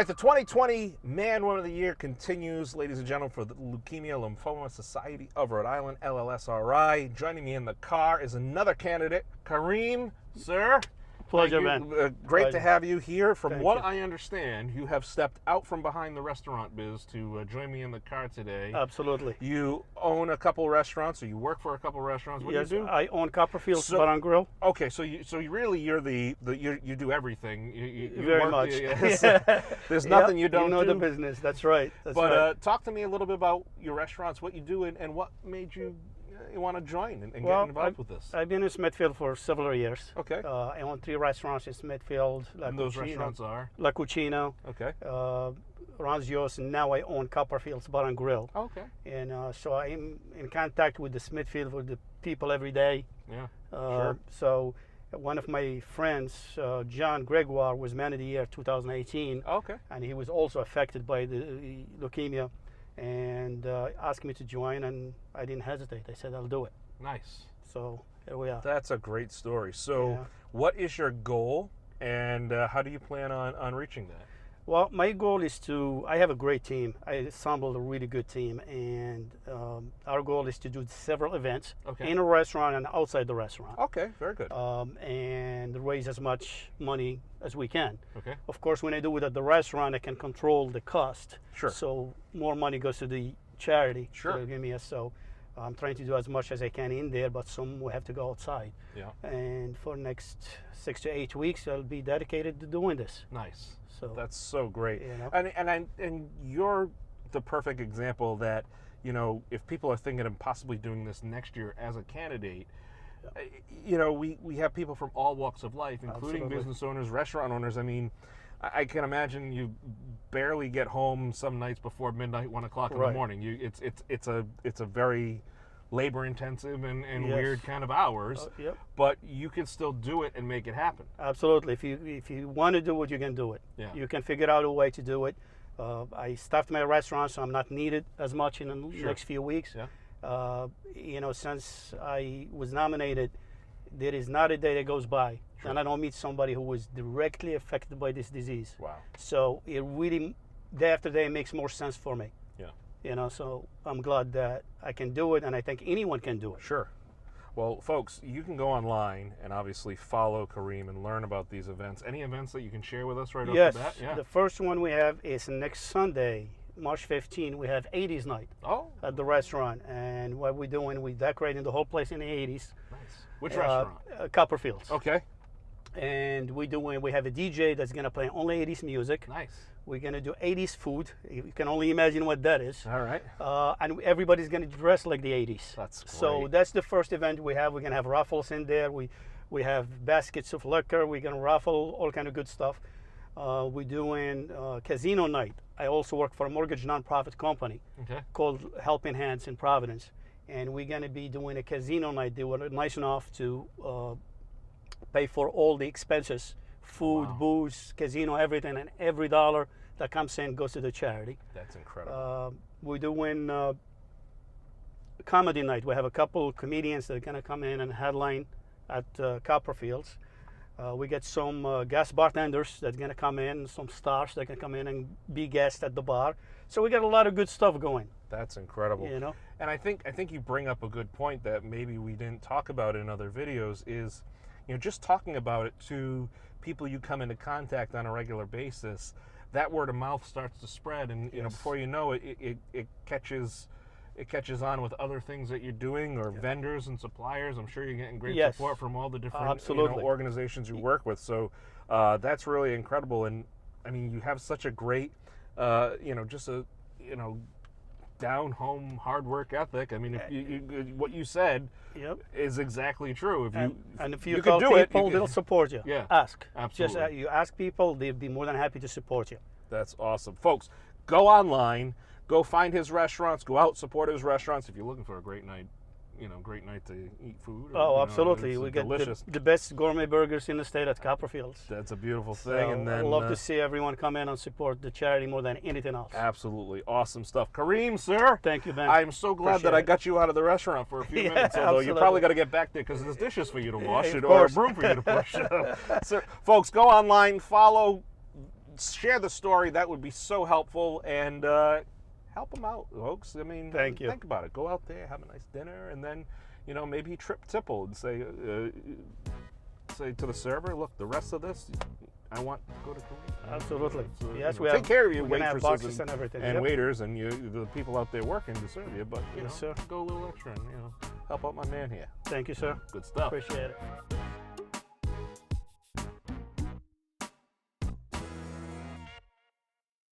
right, the 2020 Man Woman of the Year continues, ladies and gentlemen, for the Leukemia Lymphoma Society of Rhode Island, LLSRI. Joining me in the car is another candidate, Karim, sir. Pleasure, man. Great Pleasure. to have you here. From Thank what you. I understand, you have stepped out from behind the restaurant biz to join me in the car today. Absolutely. You own a couple restaurants, or you work for a couple restaurants. What Yes, do you do? I own Copperfield's Bar and Grill. Okay, so you you do everything. You Very work, much. There's nothing you don't You know do. the business. That's right. That's But right. talk to me a little bit about your restaurants, what you do, and what made you want to join and get involved with this. I've been in Smithfield for several years. Okay. I own 3 restaurants in Smithfield. And those restaurants are? La Cucina, Okay. Ranzios, and now I own Copperfield's Bar and Grill. Okay. And so I'm in contact with the Smithfield, with the people every day. Yeah. Sure. So one of my friends, John Gregoire, was Man of the Year 2018. Okay. And he was also affected by the leukemia, and asked me to join, and I didn't hesitate. I said, I'll do it. Nice. So here we are. That's a great story. So Yeah. what is your goal, and how do you plan on reaching that? Well, my goal is I have a great team. I assembled a really good team, and our goal is to do several events in a restaurant and outside the restaurant. Okay, very good. And raise as much money as we can. Okay. Of course, when I do it at the restaurant, I can control the cost. Sure. So more money goes to the charity. Sure. To Leukemia. So I'm trying to do as much as I can in there, but some will have to go outside. Yeah. And for the next 6 to 8 weeks, I'll be dedicated to doing this. Nice. So That's so great. You know. And you're the perfect example that, you know, if people are thinking of possibly doing this next year as a candidate, you know, we have people from all walks of life, including Absolutely. business owners, restaurant owners. I mean, I can imagine you barely get home some nights before midnight, 1 o'clock in the Right. morning. It's a very labor intensive and Yes. weird kind of hours, Yep. but you can still do it and make it happen. Absolutely. If you want to do it, you can do it. Yeah. You can figure out a way to do it. I staffed my restaurant, so I'm not needed as much in the next few weeks. Yeah. You know, since I was nominated, there is not a day that goes by and I don't meet somebody who was directly affected by this disease. Wow. So it really, day after day, makes more sense for me. Yeah. You know, so I'm glad that I can do it, and I think anyone can do it. Sure. Well, folks, you can go online and obviously follow Karim and learn about these events. Any events that you can share with us right off Yes. the bat? Yeah. The first one we have is next Sunday, March 15. We have 80s night at the restaurant, and what we're doing, we're decorating the whole place in the 80s. Nice. Which restaurant? Copperfield's. Okay. And we have a DJ that's gonna play only 80s music. Nice. We're gonna do 80s food. You can only imagine what that is. All right. And everybody's gonna dress like the 80s. That's great. So that's the first event we have. We're gonna have raffles in there. We have baskets of liquor. We're gonna raffle all kind of good stuff. We're doing casino night. I also work for a mortgage nonprofit company called Helping Hands in Providence, and we're gonna be doing a casino night. They were nice enough to pay for all the expenses, food, booze, casino, everything, and every dollar that comes in goes to the charity. That's incredible. We're doing comedy night. We have a couple comedians that are going to come in and headline at Copperfield's. We get some guest bartenders that's going to come in, some stars that can come in and be guests at the bar. So we got a lot of good stuff going. That's incredible. You know, and I think you bring up a good point that maybe we didn't talk about in other videos is, you know, just talking about it to people you come into contact on a regular basis, that word of mouth starts to spread, and you know, before you know it, it catches on with other things that you're doing, or vendors and suppliers. I'm sure you're getting great support from all the different organizations you work with. So that's really incredible. And I mean, you have such a great, you know, just a, you know, down home hard work ethic. I mean, if you what you said is exactly true. If you call do people, it, they'll support you. Yeah, ask. Absolutely. Just you ask people, they'll be more than happy to support you. That's awesome, folks. Go online, go find his restaurants, go out, support his restaurants. If you're looking for a great night, you know, great night to eat food. Absolutely. We get the best gourmet burgers in the state at Copperfield's. That's a beautiful thing. So and then I'd love to see everyone come in and support the charity more than anything else. Absolutely. Awesome stuff. Karim, sir. Thank you, Ben. I'm so glad that I got you out of the restaurant for a few minutes, although you probably got to get back there because there's dishes for you to wash or a broom for you to push. So, folks, go online, follow share the story. That would be so helpful, and help them out, folks. I mean, Thank you. Think about it. Go out there, have a nice dinner, and then, you know, maybe trip tipple and say to the server, look, the rest of this, I want to go to Korea. Absolutely. So, Yes, you we know, have. take care of your we're gonna have waitresses boxes and everything. and Yep. waiters and the people out there working to serve you. But you Yes, know, sir. go a little extra and, you know, help out my man here. Thank you, sir. Good stuff. Appreciate it.